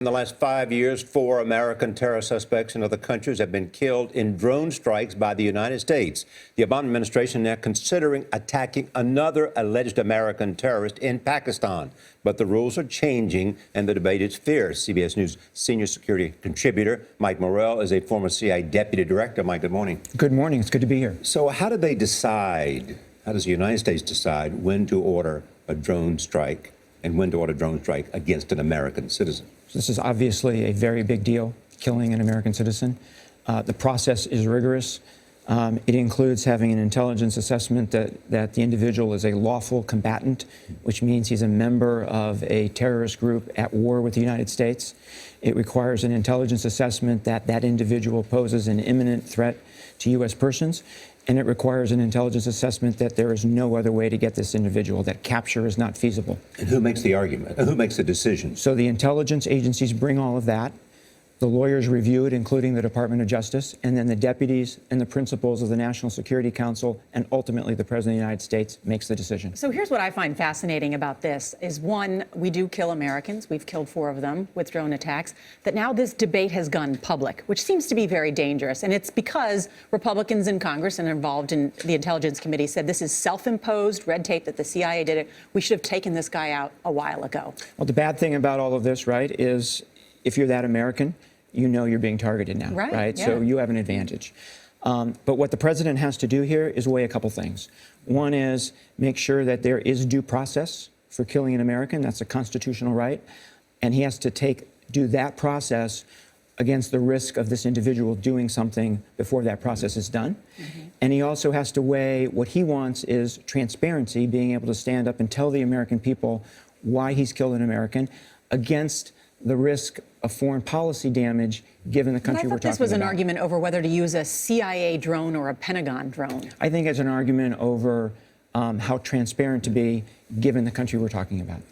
In the last 5 years, 4 American terror suspects in other countries have been killed in drone strikes by the United States. The Obama administration now considering attacking another alleged American terrorist in Pakistan. But the rules are changing and the debate is fierce. CBS News senior security contributor Mike Morell is a former CIA deputy director. Mike, good morning. Good morning. It's good to be here. So how do they decide, how does the United States decide when to order a drone strike and when to order a drone strike against an American citizen? This is obviously a very big deal, killing an American citizen. The process is rigorous. It includes having an intelligence assessment that the individual is a lawful combatant, which means he's a member of a terrorist group at war with the United States. It requires an intelligence assessment that that individual poses an imminent threat to U.S. persons. And it requires an intelligence assessment that there is no other way to get this individual, that capture is not feasible. And who makes the argument? Who makes the decision? So the intelligence agencies bring all of that. The lawyers review it, including the Department of Justice, and then the deputies and the principals of the National Security Council, and ultimately the President of the United States makes the decision. So here's what I find fascinating about this is, one, we do kill Americans. We've killed 4 of them with drone attacks. That now this debate has gone public, which seems to be very dangerous. And it's because Republicans in Congress and involved in the Intelligence Committee said this is self-imposed red tape, that the CIA did it. We should have taken this guy out a while ago. Well, the bad thing about all of this, right, is if you're that American, you know you're being targeted now, right? Yeah. So you have an advantage. But what the president has to do here is weigh a couple things. One is make sure that there is due process for killing an American. That's a constitutional right. And he has to do that process against the risk of this individual doing something before that process is done. Mm-hmm. And he also has to weigh what he wants is transparency, being able to stand up and tell the American people why he's killed an American, against the risk of foreign policy damage given the country we're talking about. This was an argument over whether to use a CIA drone or a Pentagon drone. I think it's an argument over how transparent to be given the country we're talking about.